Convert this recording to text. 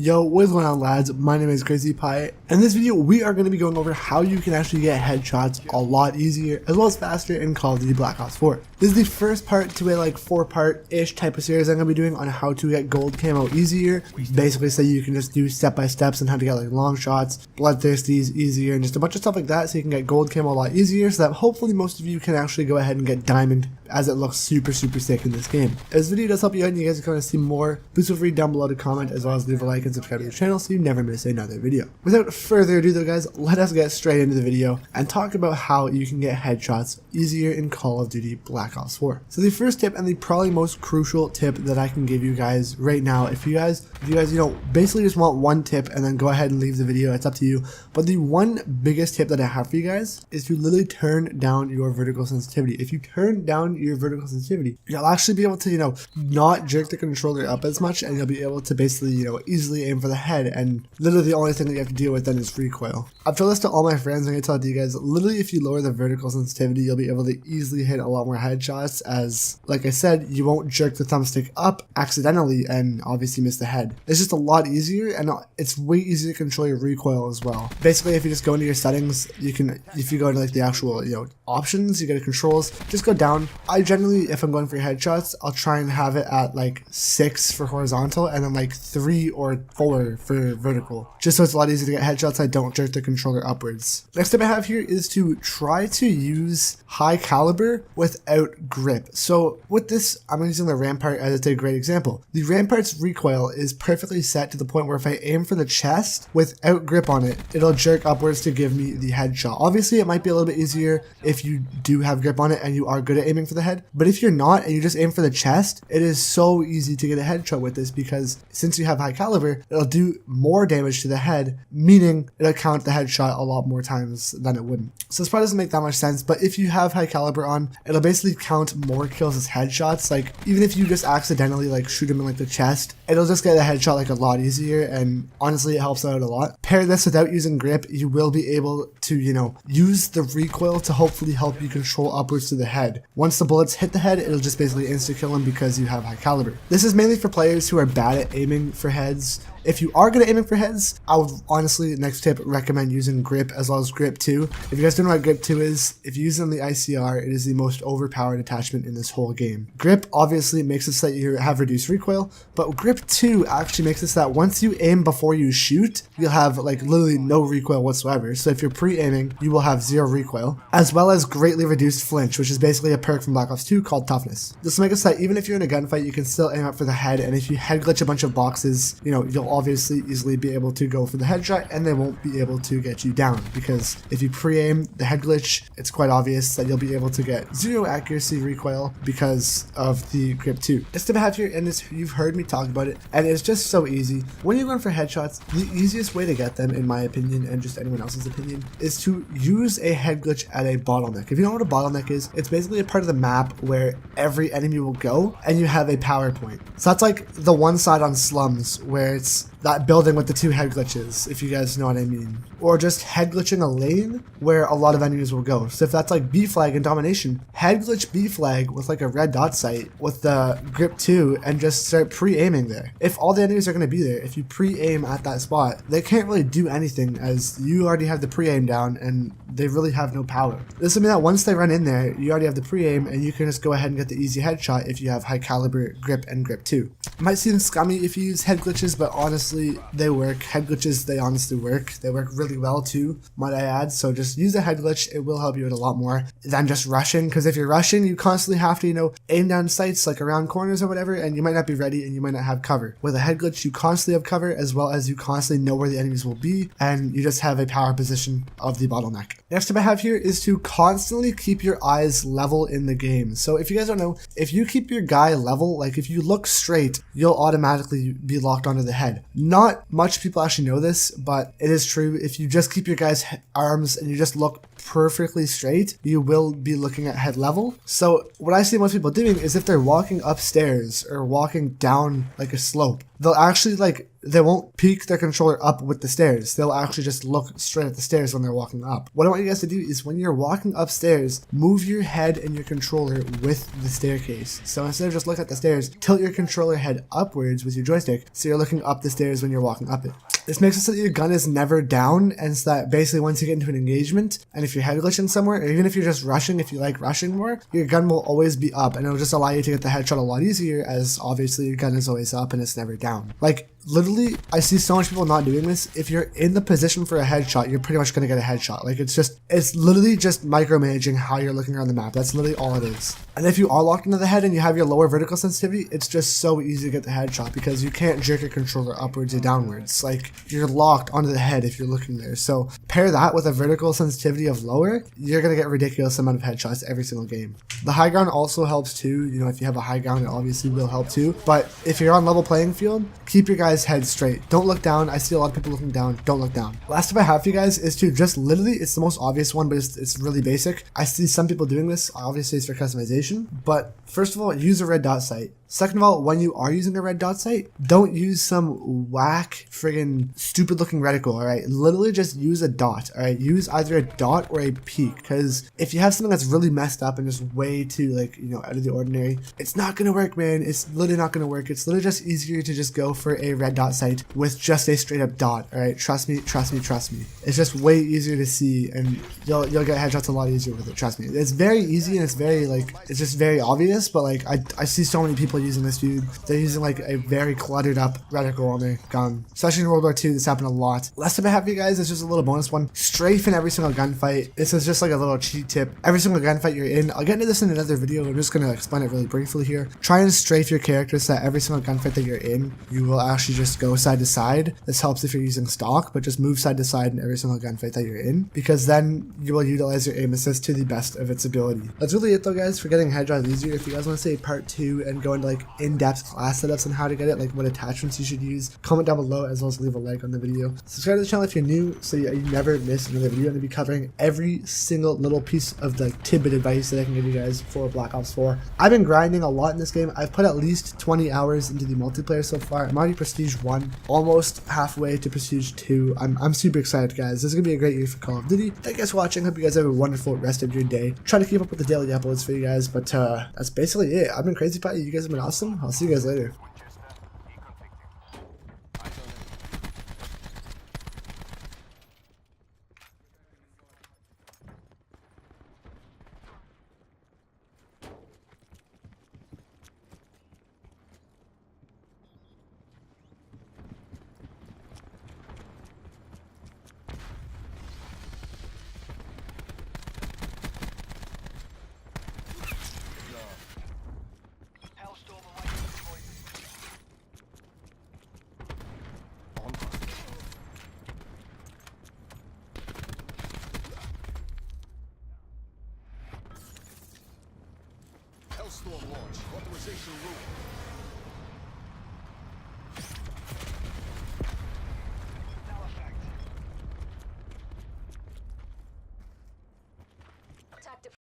Yo, what's going on, lads? My name is Crazy Pie. In this video, we are going to be going over how you can actually get headshots a lot easier as well as faster in Call of Duty Black Ops 4. This is the first part to a 4-part-ish type of series I'm going to be doing on how to get gold camo easier. Basically, so you can just do step-by-steps on how to get long shots, bloodthirsties easier, and just a bunch of stuff like that so you can get gold camo a lot easier so that hopefully most of you can actually go ahead and get diamond as it looks super sick in this game. If this video does help you out and you guys are going to see more, please feel free down below to comment as well as leave a like and subscribe to the channel so you never miss another video. Without further ado though guys, let us get straight into the video and talk about how you can get headshots easier in Call of Duty Black Ops 4. So the first tip and the probably most crucial tip that I can give you guys right now, if you guys basically just want one tip and then go ahead and leave the video, it's up to you. But the one biggest tip that I have for you guys is to literally turn down your vertical sensitivity. If you turn down your vertical sensitivity, you'll actually be able to, not jerk the controller up as much, and you'll be able to basically, easily aim for the head, and literally the only thing that you have to deal with then is recoil. I've told this to all my friends, and I tell it to you guys, literally if you lower the vertical sensitivity, you'll be able to easily hit a lot more headshots, as, like I said, you won't jerk the thumbstick up accidentally and obviously miss the head. It's just a lot easier, and it's way easier to control your recoil as well. Basically, if you just go into your settings, you can, if you go into the actual, options, you go to controls, just go down. I generally, if I'm going for headshots, I'll try and have it at 6 for horizontal and then 3 or 4 for vertical, just so it's a lot easier to get headshots. I don't jerk the controller upwards. Next tip I have here is to try to use high caliber without grip. So with this, I'm using the Rampart as a great example. The Rampart's recoil is perfectly set to the point where if I aim for the chest without grip on it, it'll jerk upwards to give me the headshot. Obviously, it might be a little bit easier if you do have grip on it and you are good at aiming for the head, but if you're not and you just aim for the chest, it is so easy to get a headshot with this, because since you have high caliber, it'll do more damage to the head, meaning it'll count the headshot a lot more times than it wouldn't. So this probably doesn't make that much sense, but if you have high caliber on, it'll basically count more kills as headshots. Even if you just accidentally shoot him in the chest, it'll just get a headshot a lot easier, and honestly it helps out a lot. Pair this without using grip, you will be able to use the recoil to hopefully help you control upwards to the head. Once the bullets hit the head, it'll just basically insta kill him because you have high caliber. This is mainly for players who are bad at aiming for heads. If you are good at aiming for heads, I would honestly, next tip, recommend using grip as well as grip 2. If you guys don't know what grip 2 is, if you use it on the ICR, it is the most overpowered attachment in this whole game. Grip obviously makes it so that you have reduced recoil, but grip 2 actually makes it so that once you aim before you shoot, you'll have literally no recoil whatsoever. So if you're pre-aiming, you will have 0 recoil, as well as greatly reduced flinch, which is basically a perk from Black Ops 2 called toughness. This will make it so that even if you're in a gunfight, you can still aim up for the head, and if you head glitch a bunch of boxes, you'll obviously easily be able to go for the headshot and they won't be able to get you down, because if you pre-aim the head glitch, it's quite obvious that you'll be able to get 0 accuracy recoil because of the grip 2. This tip I have here, and you've heard me talk about it, and it's just so easy. When you're going for headshots, the easiest way to get them, in my opinion and just anyone else's opinion, is to use a head glitch at a bottleneck. If you know what a bottleneck is, it's basically a part of the map where every enemy will go and you have a power point. So that's the one side on slums where it's that building with the 2 head glitches, if you guys know what I mean. Or just head glitching a lane where a lot of enemies will go. So if that's B flag in domination, head glitch B flag with a red dot sight with the grip 2 and just start pre-aiming there. If all the enemies are going to be there, if you pre-aim at that spot, they can't really do anything as you already have the pre-aim down and they really have no power. This will mean that once they run in there, you already have the pre-aim and you can just go ahead and get the easy headshot if you have high caliber grip and grip 2. It might seem scummy if you use head glitches, but honestly, they work. Head glitches, they honestly work. They work really well too, might I add. So just use a head glitch. It will help you out a lot more than just rushing, because if you're rushing, you constantly have to, aim down sights around corners or whatever, and you might not be ready and you might not have cover. With a head glitch, you constantly have cover, as well as you constantly know where the enemies will be, and you just have a power position of the bottleneck. Next tip I have here is to constantly keep your eyes level in the game. So if you guys don't know, if you keep your guy level, if you look straight, you'll automatically be locked onto the head. Not much people actually know this, but it is true. If you just keep your guy's arms and you just look perfectly straight, you will be looking at head level. So what I see most people doing is if they're walking upstairs or walking down a slope, they'll actually like, they won't peek their controller up with the stairs. They'll actually just look straight at the stairs when they're walking up. What I want you guys to do is when you're walking upstairs, move your head and your controller with the staircase. So instead of just looking at the stairs, tilt your controller head upwards with your joystick so you're looking up the stairs when you're walking up it. This makes it so that your gun is never down, and so that basically once you get into an engagement, and if you're head glitching somewhere, or even if you're just rushing, if you like rushing more, your gun will always be up, and it'll just allow you to get the headshot a lot easier, as obviously your gun is always up and it's never down. Like, literally, I see so much people not doing this. If you're in the position for a headshot, you're pretty much going to get a headshot. Like, it's literally just micromanaging how you're looking around the map. That's literally all it is. And if you are locked into the head and you have your lower vertical sensitivity, it's just so easy to get the headshot because you can't jerk your controller upwards or downwards. Like, you're locked onto the head if you're looking there. So pair that with a vertical sensitivity of lower, you're going to get a ridiculous amount of headshots every single game. The high ground also helps too. You know, if you have a high ground, it obviously will help too. But if you're on level playing field, keep your guys' heads straight. Don't look down. I see a lot of people looking down. Don't look down. Last tip I have for you guys is to just literally, it's the most obvious one, but it's really basic. I see some people doing this. Obviously, it's for customization. But first of all, use a red dot sight. Second of all, when you are using a red dot sight, don't use some whack friggin' stupid looking reticle, alright? Literally just use a dot, alright? Use either a dot or a peak, because if you have something that's really messed up and just way too, like, you know, out of the ordinary, it's not gonna work, man. It's literally not gonna work. It's literally just easier to just go for a red dot sight with just a straight up dot, alright? Trust me, trust me, trust me. It's just way easier to see, and you'll get headshots a lot easier with it, trust me. It's very easy, and it's very, like, it's just very obvious, but like, I see so many people using this, dude. They're using like a very cluttered up reticle on their gun. Especially in World War II, this happened a lot. Last tip I have for you guys is just a little bonus one. Strafe in every single gunfight. This is just like a little cheat tip. Every single gunfight you're in, I'll get into this in another video. I'm just going to explain it really briefly here. Try and strafe your character so that every single gunfight that you're in, you will actually just go side to side. This helps if you're using stock, but just move side to side in every single gunfight that you're in, because then you will utilize your aim assist to the best of its ability. That's really it though, guys, for getting headshots easier. If you guys want to see part 2 and go into like in-depth class setups on how to get it, like what attachments you should use, comment down below, as well as leave a like on the video. Subscribe to the channel if you're new so you never miss another video. I'm going to be covering every single little piece of like tidbit advice that I can give you guys for Black Ops 4. I've been grinding a lot in this game. I've put at least 20 hours into the multiplayer so far. I'm already Prestige 1, almost halfway to Prestige 2. I'm super excited, guys. This is going to be a great year for Call of Duty. Thank you guys for watching. Hope you guys have a wonderful rest of your day. Try to keep up with the daily uploads for you guys, but that's basically it. I've been crazy about you. You guys have been awesome. I'll see you guys later. Storm launch. Authorization rule.